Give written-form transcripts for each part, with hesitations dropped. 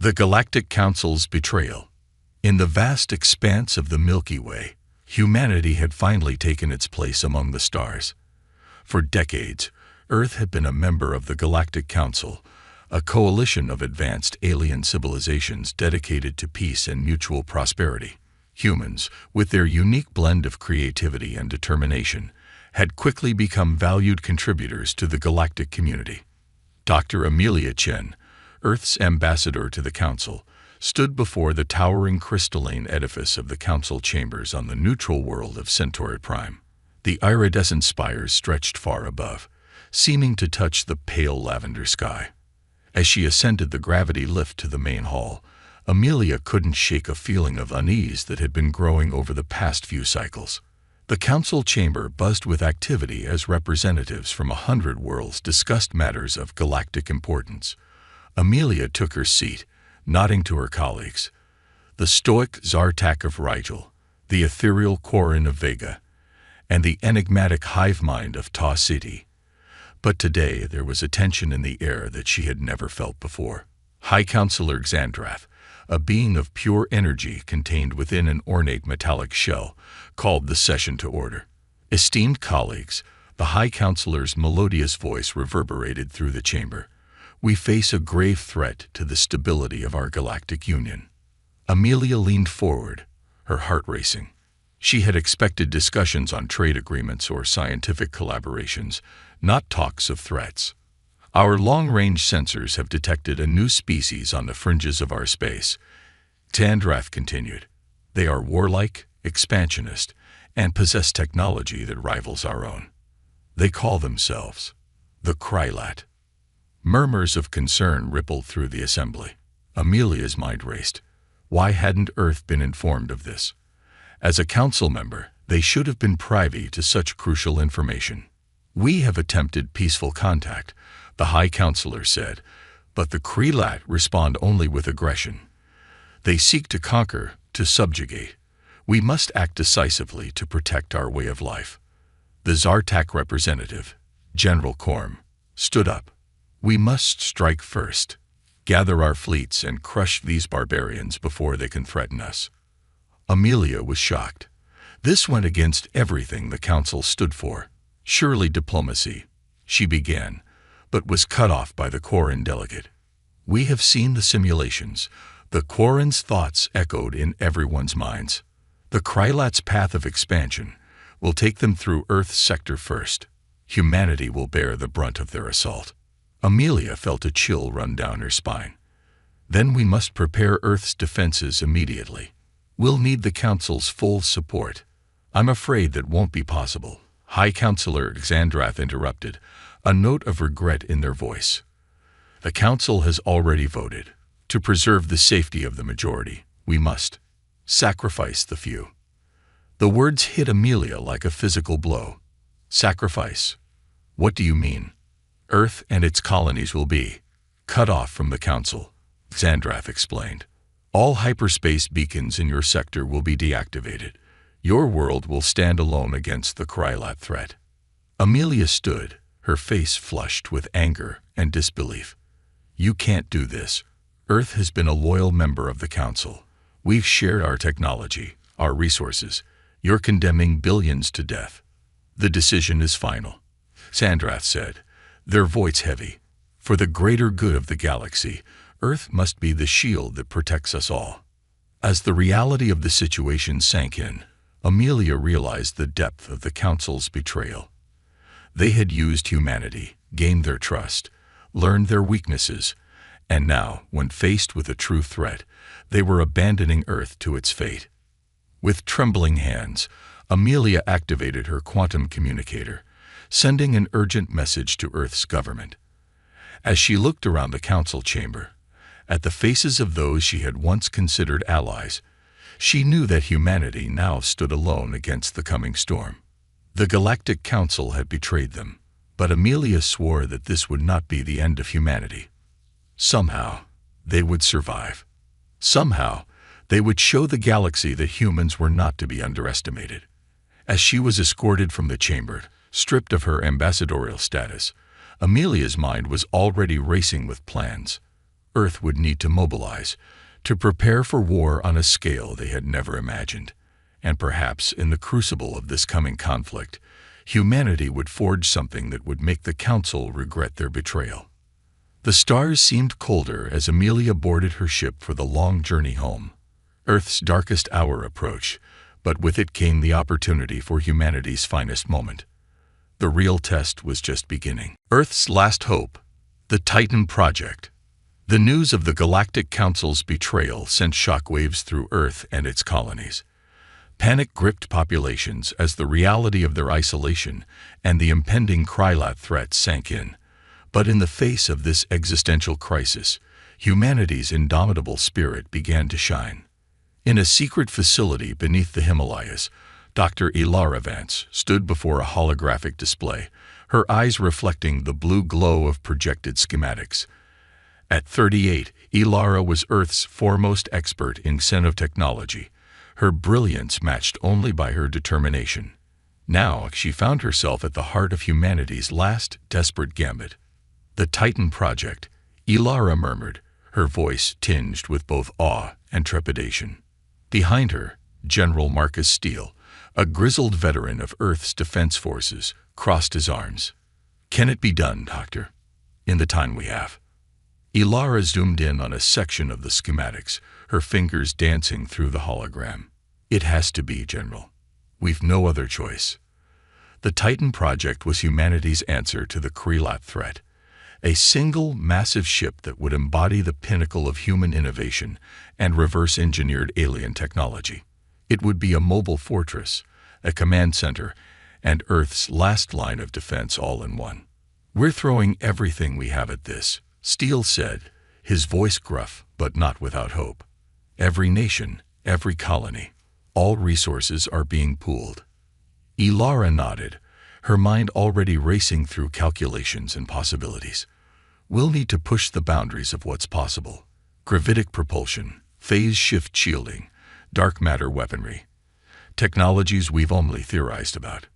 The Galactic Council's betrayal. In the vast expanse of the Milky Way, humanity had finally taken its place among the stars. For decades, Earth had been a member of the Galactic Council, a coalition of advanced alien civilizations dedicated to peace and mutual prosperity. Humans, with their unique blend of creativity and determination, had quickly become valued contributors to the galactic community. Dr. Amelia Chen, Earth's ambassador to the Council, stood before the towering crystalline edifice of the Council chambers on the neutral world of Centauri Prime. The iridescent spires stretched far above, seeming to touch the pale lavender sky. As she ascended the gravity lift to the main hall, Amelia couldn't shake a feeling of unease that had been growing over the past few cycles. The Council chamber buzzed with activity as representatives from 100 worlds discussed matters of galactic importance. Amelia took her seat, nodding to her colleagues. The stoic Zartak of Rigel, the ethereal Corin of Vega, and the enigmatic hive mind of Ta City. But today there was a tension in the air that she had never felt before. High Counselor Xandrath, a being of pure energy contained within an ornate metallic shell, called the session to order. Esteemed colleagues, the High Counselor's melodious voice reverberated through the chamber. We face a grave threat to the stability of our galactic union. Amelia leaned forward, her heart racing. She had expected discussions on trade agreements or scientific collaborations, not talks of threats. Our long-range sensors have detected a new species on the fringes of our space. Xandrath continued. They are warlike, expansionist, and possess technology that rivals our own. They call themselves the Krylat. Murmurs of concern rippled through the assembly. Amelia's mind raced. Why hadn't Earth been informed of this? As a council member, they should have been privy to such crucial information. We have attempted peaceful contact, the High Counselor said, but the Krylat respond only with aggression. They seek to conquer, to subjugate. We must act decisively to protect our way of life. The Zartak representative, General Korm, stood up. We must strike first, gather our fleets and crush these barbarians before they can threaten us. Amelia was shocked. This went against everything the Council stood for. Surely diplomacy, she began, but was cut off by the Corin delegate. We have seen the simulations. The Corin's thoughts echoed in everyone's minds. The Krylat's path of expansion will take them through Earth's sector first. Humanity will bear the brunt of their assault. Amelia felt a chill run down her spine. Then we must prepare Earth's defenses immediately. We'll need the Council's full support. I'm afraid that won't be possible. High Counselor Xandrath interrupted, a note of regret in their voice. The Council has already voted. To preserve the safety of the majority, we must sacrifice the few. The words hit Amelia like a physical blow. Sacrifice? What do you mean? Earth and its colonies will be cut off from the Council, Xandrath explained. All hyperspace beacons in your sector will be deactivated. Your world will stand alone against the Krylat threat. Amelia stood, her face flushed with anger and disbelief. You can't do this. Earth has been a loyal member of the Council. We've shared our technology, our resources. You're condemning billions to death. The decision is final, Xandrath said, their voice heavy. For the greater good of the galaxy, Earth must be the shield that protects us all. As the reality of the situation sank in, Amelia realized the depth of the Council's betrayal. They had used humanity, gained their trust, learned their weaknesses, and now, when faced with a true threat, they were abandoning Earth to its fate. With trembling hands, Amelia activated her quantum communicator, sending an urgent message to Earth's government. As she looked around the Council chamber, at the faces of those she had once considered allies, she knew that humanity now stood alone against the coming storm. The Galactic Council had betrayed them, but Amelia swore that this would not be the end of humanity. Somehow, they would survive. Somehow, they would show the galaxy that humans were not to be underestimated. As she was escorted from the chamber, stripped of her ambassadorial status, Amelia's mind was already racing with plans. Earth would need to mobilize to prepare for war on a scale they had never imagined. And perhaps in the crucible of this coming conflict, humanity would forge something that would make the Council regret their betrayal. The stars seemed colder as Amelia boarded her ship for the long journey home. Earth's darkest hour approached, but with it came the opportunity for humanity's finest moment. The real test was just beginning. Earth's last hope, the Titan Project. The news of the Galactic Council's betrayal sent shockwaves through Earth and its colonies. Panic gripped populations as the reality of their isolation and the impending Krylat threat sank in. But in the face of this existential crisis, humanity's indomitable spirit began to shine. In a secret facility beneath the Himalayas, Dr. Ilara Vance stood before a holographic display, her eyes reflecting the blue glow of projected schematics. At 38, Ilara was Earth's foremost expert in xenotechnology, her brilliance matched only by her determination. Now she found herself at the heart of humanity's last desperate gambit. "The Titan Project," Ilara murmured, her voice tinged with both awe and trepidation. Behind her, General Marcus Steele, a grizzled veteran of Earth's defense forces, crossed his arms. "Can it be done, Doctor? In the time we have?" Ilara zoomed in on a section of the schematics, her fingers dancing through the hologram. "It has to be, General. We've no other choice." The Titan Project was humanity's answer to the Krylat threat. A single, massive ship that would embody the pinnacle of human innovation and reverse-engineered alien technology. It would be a mobile fortress, a command center, and Earth's last line of defense all in one. "We're throwing everything we have at this," Steele said, his voice gruff but not without hope. "Every nation, every colony, all resources are being pooled." Ilara nodded, her mind already racing through calculations and possibilities. "We'll need to push the boundaries of what's possible. Gravitic propulsion, phase shift shielding, dark matter weaponry. Technologies we've only theorized about."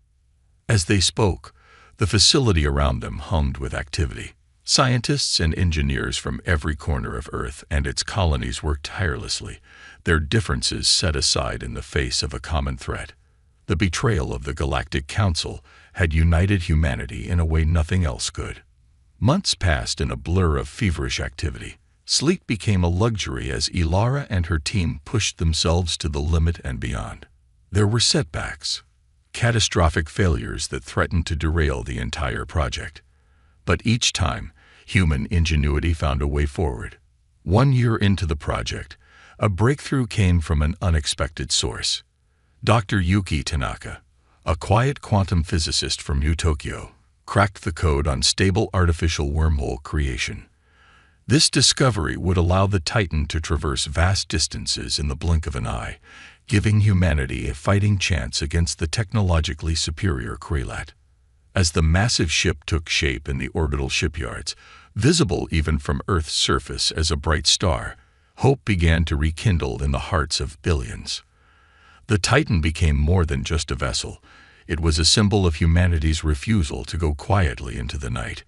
As they spoke, the facility around them hummed with activity. Scientists and engineers from every corner of Earth and its colonies worked tirelessly, their differences set aside in the face of a common threat. The betrayal of the Galactic Council had united humanity in a way nothing else could. Months passed in a blur of feverish activity. Sleep became a luxury as Ilara and her team pushed themselves to the limit and beyond. There were setbacks, catastrophic failures that threatened to derail the entire project. But each time, human ingenuity found a way forward. 1 year into the project, a breakthrough came from an unexpected source. Dr. Yuki Tanaka, a quiet quantum physicist from Tokyo, cracked the code on stable artificial wormhole creation. This discovery would allow the Titan to traverse vast distances in the blink of an eye, giving humanity a fighting chance against the technologically superior Krylat. As the massive ship took shape in the orbital shipyards, visible even from Earth's surface as a bright star, hope began to rekindle in the hearts of billions. The Titan became more than just a vessel. It was a symbol of humanity's refusal to go quietly into the night.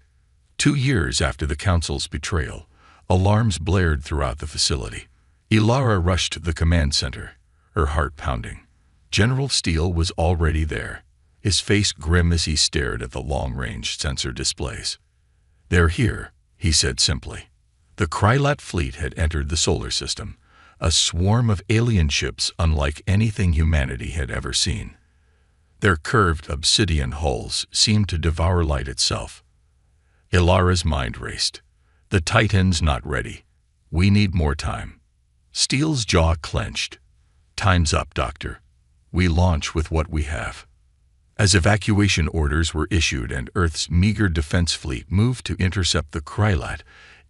2 years after the Council's betrayal, alarms blared throughout the facility. Ilara rushed to the command center, her heart pounding. General Steele was already there, his face grim as he stared at the long-range sensor displays. "They're here," he said simply. The Krylat fleet had entered the solar system, a swarm of alien ships unlike anything humanity had ever seen. Their curved obsidian hulls seemed to devour light itself. Ilara's mind raced. "The Titan's not ready. We need more time." Steele's jaw clenched. "Time's up, Doctor. We launch with what we have." As evacuation orders were issued and Earth's meager defense fleet moved to intercept the Krylat,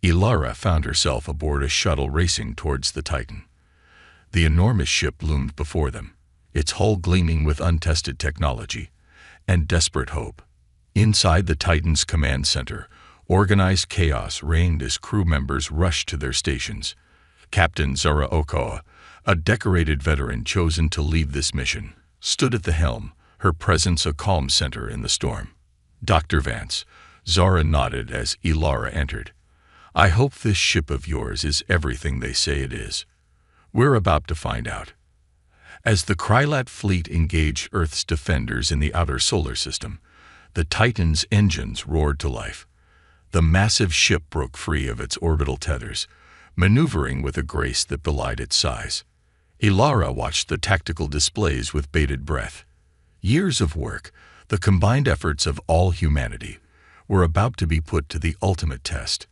Ilara found herself aboard a shuttle racing towards the Titan. The enormous ship loomed before them, its hull gleaming with untested technology and desperate hope. Inside the Titan's command center, organized chaos reigned as crew members rushed to their stations. Captain Zara Okoa, a decorated veteran chosen to lead this mission, stood at the helm, her presence a calm center in the storm. "Dr. Vance," Zara nodded as Ilara entered. I hope this ship of yours is everything they say it is. We're about to find out. As the Krylat fleet engaged Earth's defenders in the outer solar system, the Titan's engines roared to life. The massive ship broke free of its orbital tethers, maneuvering with a grace that belied its size. Ilara watched the tactical displays with bated breath. Years of work, the combined efforts of all humanity, were about to be put to the ultimate test.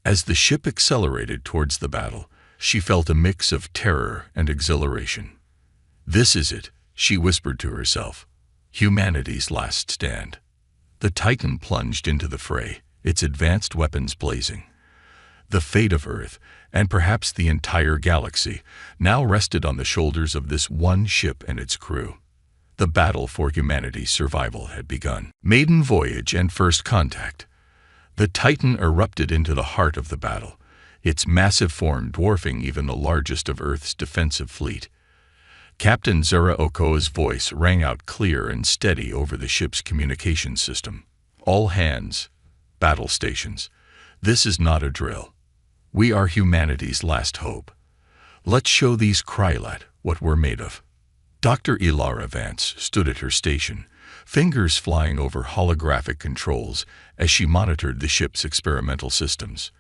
As the ship accelerated towards the battle, she felt a mix of terror and exhilaration. "This is it," she whispered to herself. "Humanity's last stand." The Titan plunged into the fray, its advanced weapons blazing. The fate of Earth, and perhaps the entire galaxy, now rested on the shoulders of this one ship and its crew. The battle for humanity's survival had begun. Maiden voyage and first contact. The Titan erupted into the heart of the battle, its massive form dwarfing even the largest of Earth's defensive fleet. Captain Zura Okoa's voice rang out clear and steady over the ship's communication system. "All hands, battle stations. This is not a drill. We are humanity's last hope. Let's show these Krylat what we're made of." Dr. Ilara Vance stood at her station, fingers flying over holographic controls as she monitored the ship's experimental systems.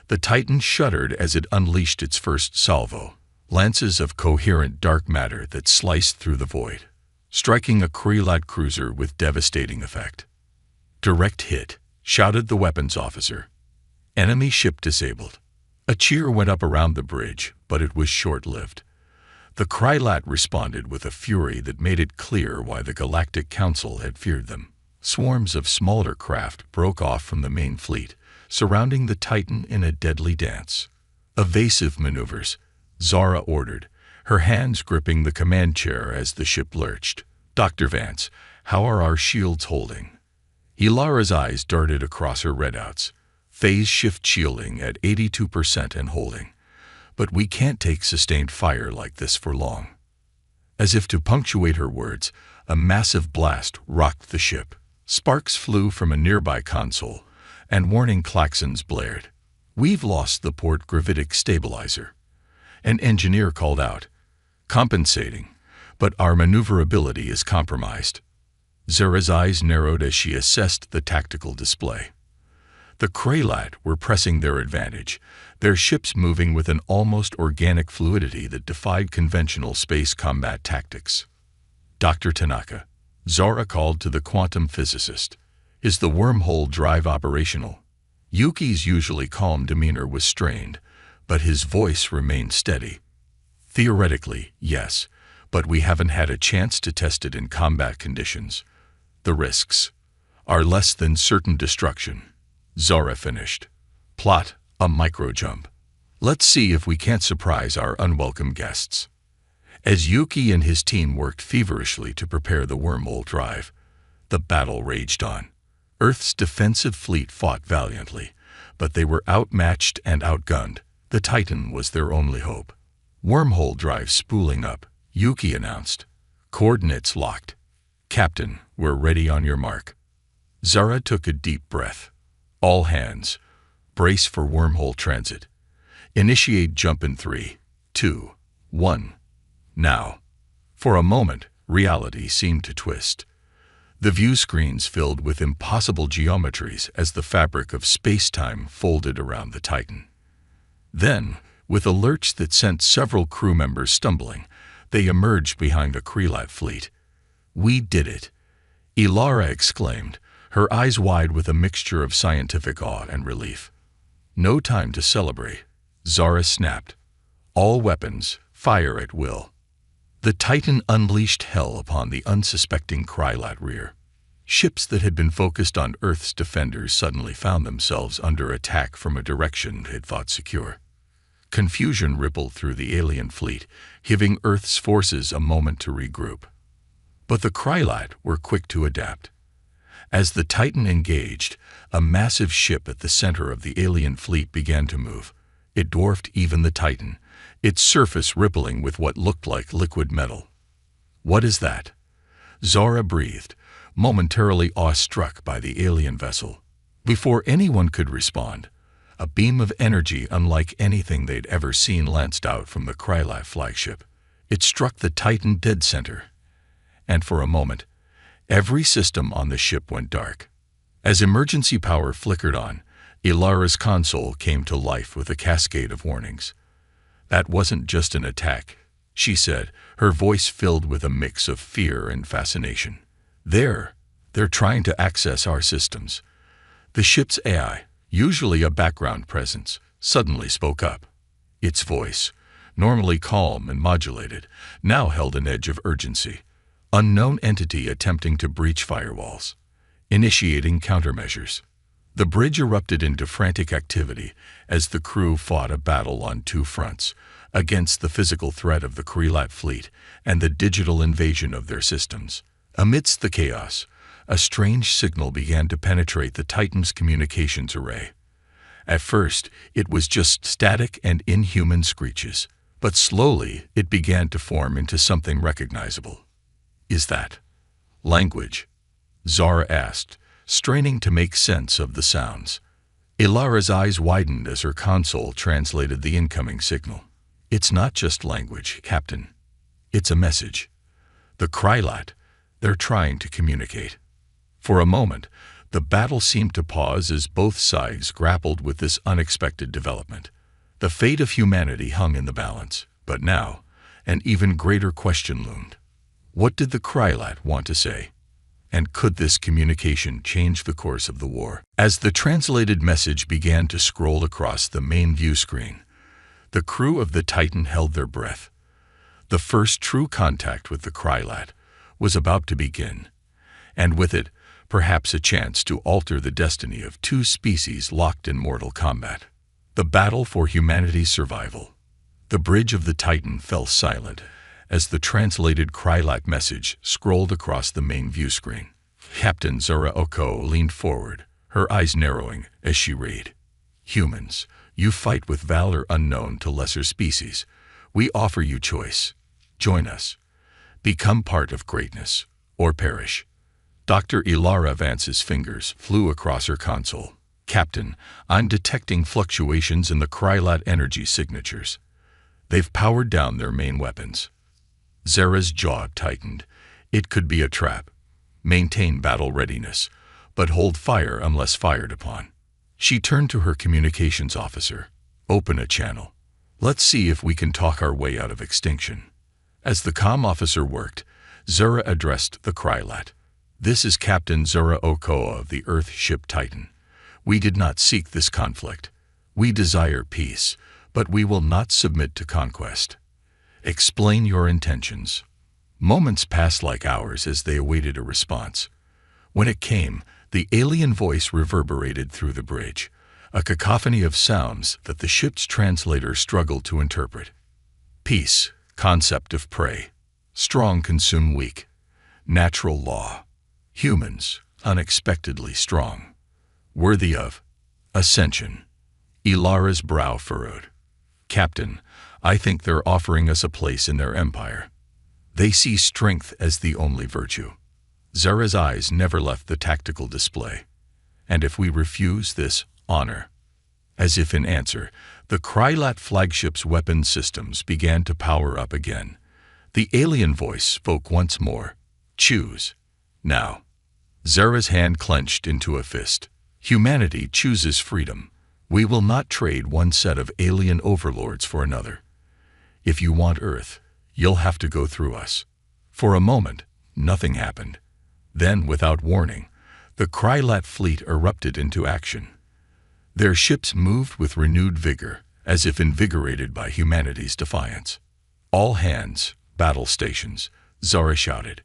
The Titan shuddered as it unleashed its first salvo, lances of coherent dark matter that sliced through the void, striking a Krylat cruiser with devastating effect. "Direct hit," shouted the weapons officer. "Enemy ship disabled." A cheer went up around the bridge, but it was short-lived. The Krylat responded with a fury that made it clear why the Galactic Council had feared them. Swarms of smaller craft broke off from the main fleet, surrounding the Titan in a deadly dance. "Evasive maneuvers," Zara ordered, her hands gripping the command chair as the ship lurched. "Dr. Vance, how are our shields holding?" Ilara's eyes darted across her readouts. "Phase shift shielding at 82% and holding. But we can't take sustained fire like this for long." As if to punctuate her words, a massive blast rocked the ship. Sparks flew from a nearby console, and warning klaxons blared. "We've lost the port gravitic stabilizer." An engineer called out, "Compensating, but our maneuverability is compromised." Zara's eyes narrowed as she assessed the tactical display. The Krylat were pressing their advantage, their ships moving with an almost organic fluidity that defied conventional space combat tactics. "Dr. Tanaka," Zara called to the quantum physicist, "is the wormhole drive operational?" Yuki's usually calm demeanor was strained, but his voice remained steady. "Theoretically, yes, but we haven't had a chance to test it in combat conditions. The risks are less than certain destruction." Zara finished. "Plot a micro-jump. Let's see if we can't surprise our unwelcome guests." As Yuki and his team worked feverishly to prepare the wormhole drive, the battle raged on. Earth's defensive fleet fought valiantly, but they were outmatched and outgunned. The Titan was their only hope. "Wormhole drive spooling up," Yuki announced. "Coordinates locked. Captain, we're ready on your mark." Zara took a deep breath. "All hands, brace for wormhole transit. Initiate jump in 3, 2, 1. Now." For a moment, reality seemed to twist. The view screens filled with impossible geometries as the fabric of space-time folded around the Titan. Then, with a lurch that sent several crew members stumbling, they emerged behind the Krylat fleet. "We did it," Ilara exclaimed, her eyes wide with a mixture of scientific awe and relief. "No time to celebrate," Zara snapped. "All weapons, fire at will." The Titan unleashed hell upon the unsuspecting Krylat rear. Ships that had been focused on Earth's defenders suddenly found themselves under attack from a direction they had thought secure. Confusion rippled through the alien fleet, giving Earth's forces a moment to regroup. But the Krylat were quick to adapt. As the Titan engaged, a massive ship at the center of the alien fleet began to move. It dwarfed even the Titan, its surface rippling with what looked like liquid metal. "What is that?" Zara breathed, momentarily awestruck by the alien vessel. Before anyone could respond, A beam of energy unlike anything they'd ever seen lanced out from the Krylat flagship. It struck the Titan dead center, and for a moment, every system on the ship went dark. As emergency power flickered on, Ilara's console came to life with a cascade of warnings. "That wasn't just an attack," she said, her voice filled with a mix of fear and fascination. They're trying to access our systems." The ship's AI, usually a background presence, suddenly spoke up. Its voice, normally calm and modulated, now held an edge of urgency. Unknown entity attempting to breach firewalls. Initiating countermeasures. The bridge erupted into frantic activity as the crew fought a battle on two fronts, against the physical threat of the Krylat fleet and the digital invasion of their systems. Amidst the chaos, a strange signal began to penetrate the Titan's communications array. At first, it was just static and inhuman screeches, but slowly it began to form into something recognizable. "Is that language?" Zara asked, straining to make sense of the sounds. Ilara's eyes widened as her console translated the incoming signal. "It's not just language, Captain. It's a message. The Krylat, they're trying to communicate." For a moment, the battle seemed to pause as both sides grappled with this unexpected development. The fate of humanity hung in the balance, but now, an even greater question loomed. What did the Krylat want to say? And could this communication change the course of the war? As the translated message began to scroll across the main view screen, the crew of the Titan held their breath. The first true contact with the Krylat was about to begin, and with it, perhaps a chance to alter the destiny of two species locked in mortal combat. The battle for humanity's survival. The bridge of the Titan fell silent as the translated Krylat message scrolled across the main view screen. Captain Zara Oko leaned forward, her eyes narrowing as she read. "Humans, you fight with valor unknown to lesser species. We offer you choice. Join us. Become part of greatness, or perish." Dr. Ilara Vance's fingers flew across her console. "Captain, I'm detecting fluctuations in the Krylat energy signatures. They've powered down their main weapons." Zara's jaw tightened. It could be a trap. Maintain battle readiness, but hold fire unless fired upon. She turned to her communications officer. "Open a channel. Let's see if we can talk our way out of extinction." As the comm officer worked, Zara addressed the Krylat. "This is Captain Zara Okoa of the Earth ship Titan. We did not seek this conflict. We desire peace, but we will not submit to conquest. Explain your intentions." Moments passed like hours as they awaited a response. When it came, the alien voice reverberated through the bridge, a cacophony of sounds that the ship's translator struggled to interpret. Peace, concept of prey. Strong consume weak. Natural law. Humans, unexpectedly strong. Worthy of ascension. Ilara's brow furrowed. "Captain, I think they're offering us a place in their empire. They see strength as the only virtue." Zara's eyes never left the tactical display. "And if we refuse this honor?" As if in answer, the Krylat flagship's weapon systems began to power up again. The alien voice spoke once more. "Choose. Now." Zara's hand clenched into a fist. "Humanity chooses freedom. We will not trade one set of alien overlords for another. If you want Earth, you'll have to go through us." For a moment, nothing happened. Then, without warning, the Krylat fleet erupted into action. Their ships moved with renewed vigor, as if invigorated by humanity's defiance. "All hands, battle stations," Zara shouted.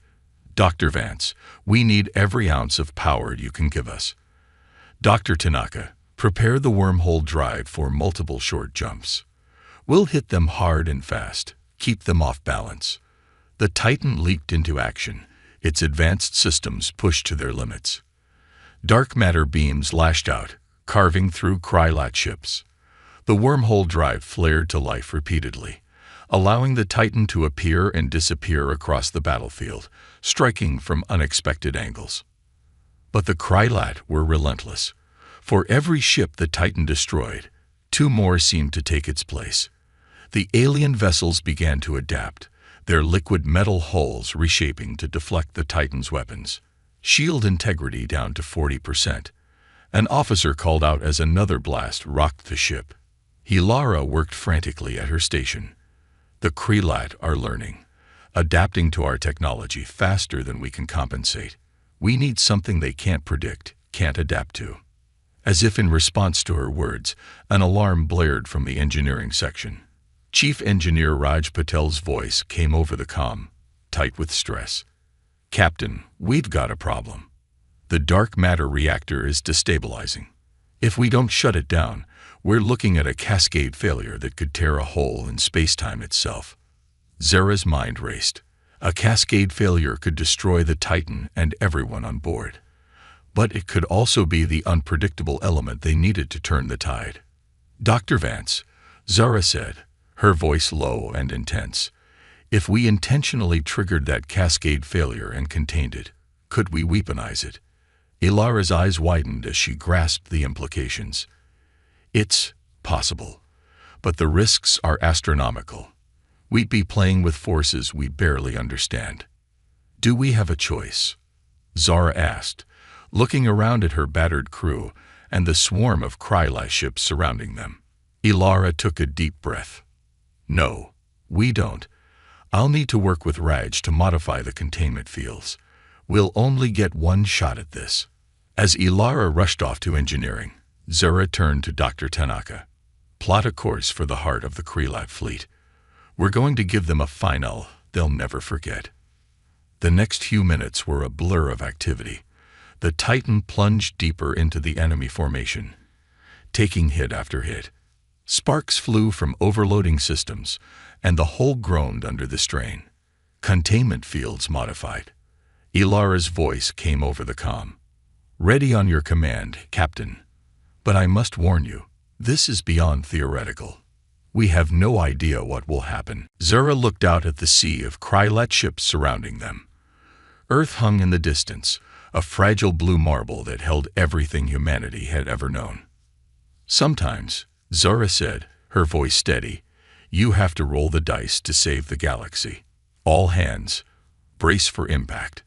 "Dr. Vance, we need every ounce of power you can give us. Dr. Tanaka, prepare the wormhole drive for multiple short jumps. We'll hit them hard and fast, keep them off balance." The Titan leaped into action, its advanced systems pushed to their limits. Dark matter beams lashed out, carving through Krylat ships. The wormhole drive flared to life repeatedly, allowing the Titan to appear and disappear across the battlefield, striking from unexpected angles. But the Krylat were relentless. For every ship the Titan destroyed, two more seemed to take its place. The alien vessels began to adapt, their liquid metal hulls reshaping to deflect the Titan's weapons. Shield integrity down to 40%. An officer called out as another blast rocked the ship. Hilara worked frantically at her station. The Krelat are learning, adapting to our technology faster than we can compensate. We need something they can't predict, can't adapt to. As if in response to her words, an alarm blared from the engineering section. Chief Engineer Raj Patel's voice came over the comm, tight with stress. "Captain, we've got a problem. The dark matter reactor is destabilizing. If we don't shut it down, we're looking at a cascade failure that could tear a hole in space-time itself." Zara's mind raced. A cascade failure could destroy the Titan and everyone on board. But it could also be the unpredictable element they needed to turn the tide. "Dr. Vance," Zara said, her voice low and intense, "if we intentionally triggered that cascade failure and contained it, could we weaponize it?" Ilara's eyes widened as she grasped the implications. "It's possible, but the risks are astronomical. We'd be playing with forces we barely understand." "Do we have a choice?" Zara asked, looking around at her battered crew and the swarm of Krylai ships surrounding them. Ilara took a deep breath. "No, we don't. I'll need to work with Raj to modify the containment fields. We'll only get one shot at this." As Ilara rushed off to engineering, Zara turned to Dr. Tanaka. "Plot a course for the heart of the Krylai fleet. We're going to give them a final they'll never forget." The next few minutes were a blur of activity. The Titan plunged deeper into the enemy formation, taking hit after hit. Sparks flew from overloading systems, and the hull groaned under the strain. Containment fields modified. Ilara's voice came over the comm. "Ready on your command, Captain. But I must warn you, this is beyond theoretical. We have no idea what will happen." Zara looked out at the sea of Krylat ships surrounding them. Earth hung in the distance, a fragile blue marble that held everything humanity had ever known. "Sometimes," Zara said, her voice steady, "you have to roll the dice to save the galaxy. All hands, brace for impact.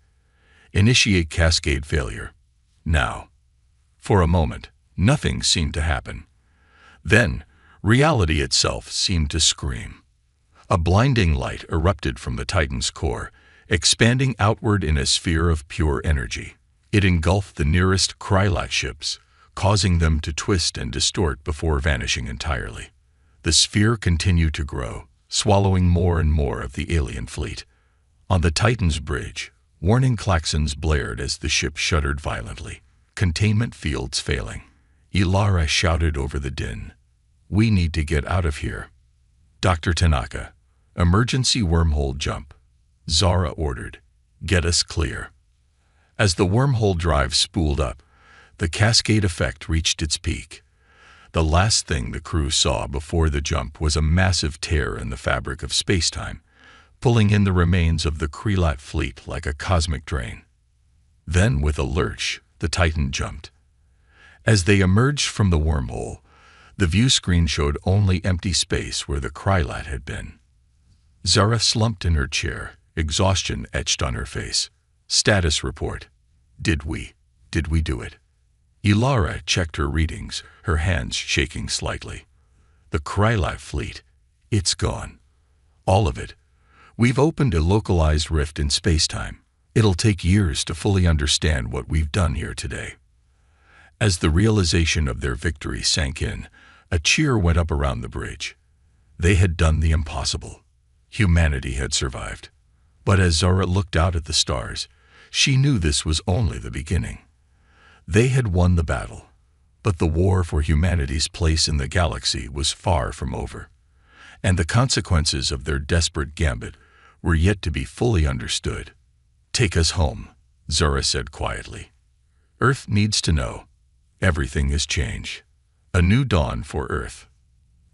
Initiate cascade failure. Now." For a moment, nothing seemed to happen. Then, reality itself seemed to scream. A blinding light erupted from the Titan's core, expanding outward in a sphere of pure energy. It engulfed the nearest Krylat ships, causing them to twist and distort before vanishing entirely. The sphere continued to grow, swallowing more and more of the alien fleet. On the Titan's bridge, warning klaxons blared as the ship shuddered violently. Containment fields failing. Ilara shouted over the din. "We need to get out of here." "Dr. Tanaka, emergency wormhole jump," Zara ordered. "Get us clear." As the wormhole drive spooled up, the cascade effect reached its peak. The last thing the crew saw before the jump was a massive tear in the fabric of spacetime, pulling in the remains of the Krylat fleet like a cosmic drain. Then, with a lurch, the Titan jumped. As they emerged from the wormhole, the view screen showed only empty space where the Krylat had been. Zara slumped in her chair, exhaustion etched on her face. "Status report. Did we do it?" Ilara checked her readings, her hands shaking slightly. "The Krylat fleet, it's gone. All of it. We've opened a localized rift in space-time. It'll take years to fully understand what we've done here today." As the realization of their victory sank in, a cheer went up around the bridge. They had done the impossible. Humanity had survived. But as Zara looked out at the stars, she knew this was only the beginning. They had won the battle, but the war for humanity's place in the galaxy was far from over, and the consequences of their desperate gambit were yet to be fully understood. "Take us home," Zara said quietly. "Earth needs to know. Everything has changed. A new dawn for Earth."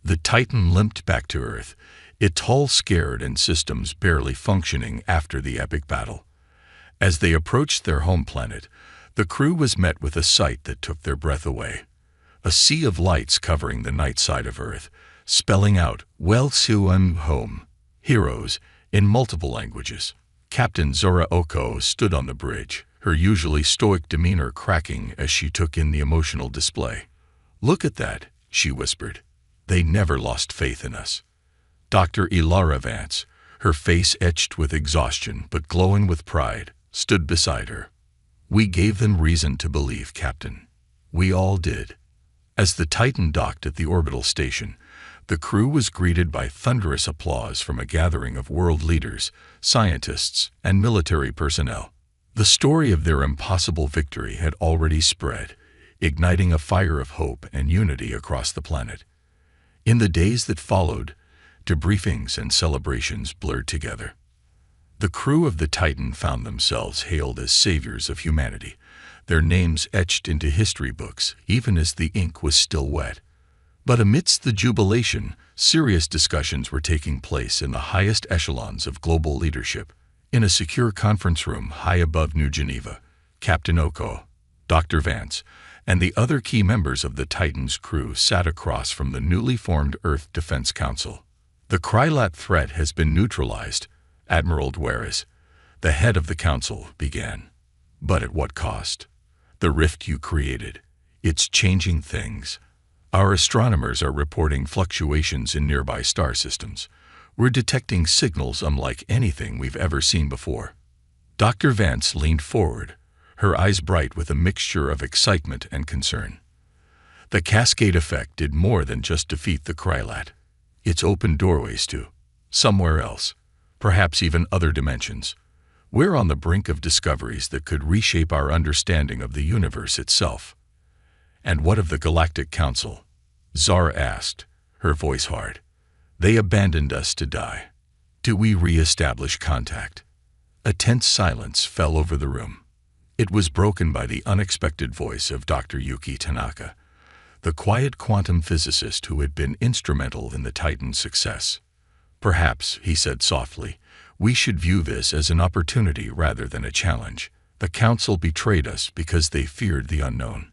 The Titan limped back to Earth, its hull scared and systems barely functioning after the epic battle. As they approached their home planet, the crew was met with a sight that took their breath away. a sea of lights covering the night side of Earth, spelling out "Welcome home" heroes in multiple languages. Captain Zora Oko stood on the bridge, her usually stoic demeanor cracking as she took in the emotional display. "Look at that," she whispered. "They never lost faith in us." Dr. Ilara Vance, her face etched with exhaustion but glowing with pride, stood beside her. "We gave them reason to believe, Captain. We all did." As the Titan docked at the orbital station, the crew was greeted by thunderous applause from a gathering of world leaders, scientists, and military personnel. The story of their impossible victory had already spread, igniting a fire of hope and unity across the planet. In the days that followed, debriefings and celebrations blurred together. The crew of the Titan found themselves hailed as saviors of humanity, their names etched into history books even as the ink was still wet. But amidst the jubilation, serious discussions were taking place in the highest echelons of global leadership. In a secure conference room high above New Geneva, Captain Oko, Dr. Vance, and the other key members of the Titan's crew sat across from the newly formed Earth Defense Council. "The Krylat threat has been neutralized," Admiral Dueres, the head of the council, began. "But at what cost? The rift you created. It's changing things. Our astronomers are reporting fluctuations in nearby star systems. We're detecting signals unlike anything we've ever seen before." Dr. Vance leaned forward, her eyes bright with a mixture of excitement and concern. "The cascade effect did more than just defeat the Krylat. It's opened doorways to somewhere else, perhaps even other dimensions. We're on the brink of discoveries that could reshape our understanding of the universe itself." "And what of the Galactic Council?" Zara asked, her voice hard. "They abandoned us to die. Do we re-establish contact?" A tense silence fell over the room. It was broken by the unexpected voice of Dr. Yuki Tanaka, the quiet quantum physicist who had been instrumental in the Titan's success. "Perhaps," he said softly, "we should view this as an opportunity rather than a challenge. The Council betrayed us because they feared the unknown.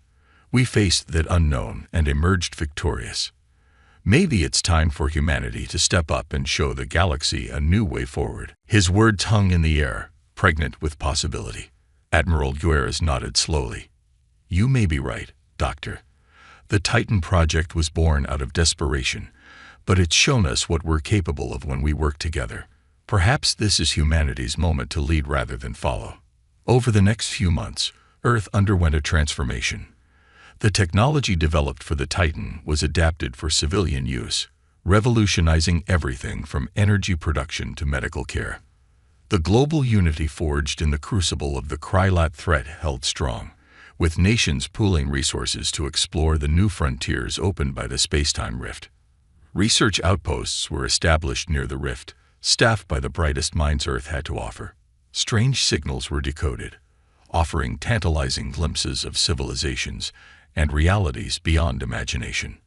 We faced that unknown and emerged victorious. Maybe it's time for humanity to step up and show the galaxy a new way forward." His words hung in the air, pregnant with possibility. Admiral Dueres nodded slowly. "You may be right, Doctor. The Titan project was born out of desperation, but it's shown us what we're capable of when we work together. Perhaps this is humanity's moment to lead rather than follow." Over the next few months, Earth underwent a transformation. The technology developed for the Titan was adapted for civilian use, revolutionizing everything from energy production to medical care. The global unity forged in the crucible of the Krylat threat held strong, with nations pooling resources to explore the new frontiers opened by the space-time rift. Research outposts were established near the rift, staffed by the brightest minds Earth had to offer. Strange signals were decoded, offering tantalizing glimpses of civilizations and realities beyond imagination.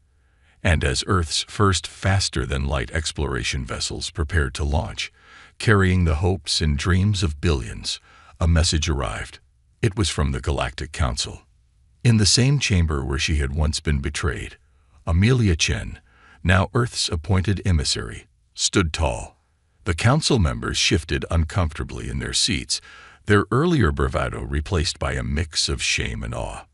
And as Earth's first faster-than-light exploration vessels prepared to launch, carrying the hopes and dreams of billions, a message arrived. It was from the Galactic Council. In the same chamber where she had once been betrayed, Amelia Chen, now Earth's appointed emissary, stood tall. The council members shifted uncomfortably in their seats, their earlier bravado replaced by a mix of shame and awe.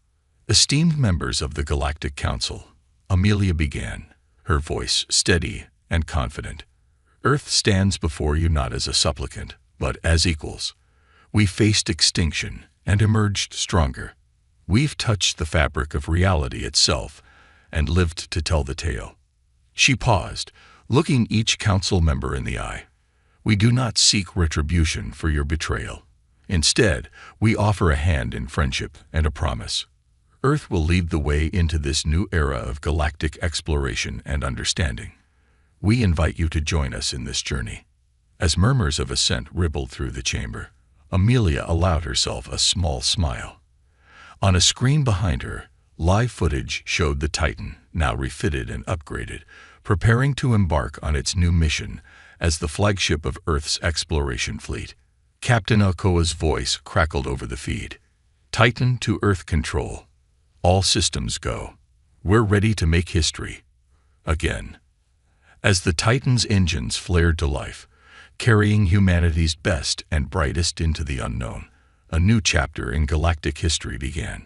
"Esteemed members of the Galactic Council," Amelia began, her voice steady and confident. "Earth stands before you not as a supplicant, but as equals. We faced extinction and emerged stronger. We've touched the fabric of reality itself and lived to tell the tale." She paused, looking each council member in the eye. "We do not seek retribution for your betrayal. Instead, we offer a hand in friendship and a promise. Earth will lead the way into this new era of galactic exploration and understanding. We invite you to join us in this journey." As murmurs of assent rippled through the chamber, Amelia allowed herself a small smile. On a screen behind her, live footage showed the Titan, now refitted and upgraded, preparing to embark on its new mission as the flagship of Earth's exploration fleet. Captain Okoa's voice crackled over the feed. "Titan to Earth control. All systems go. We're ready to make history. Again. As the Titan's engines flared to life, carrying humanity's best and brightest into the unknown, a new chapter in galactic history began.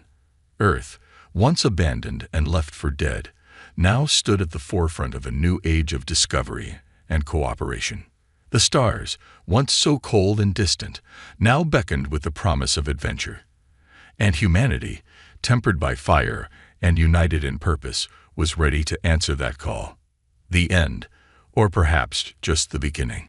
Earth, once abandoned and left for dead, now stood at the forefront of a new age of discovery and cooperation. The stars, once so cold and distant, now beckoned with the promise of adventure. And humanity, tempered by fire and united in purpose, was ready to answer that call. The end, or perhaps just the beginning.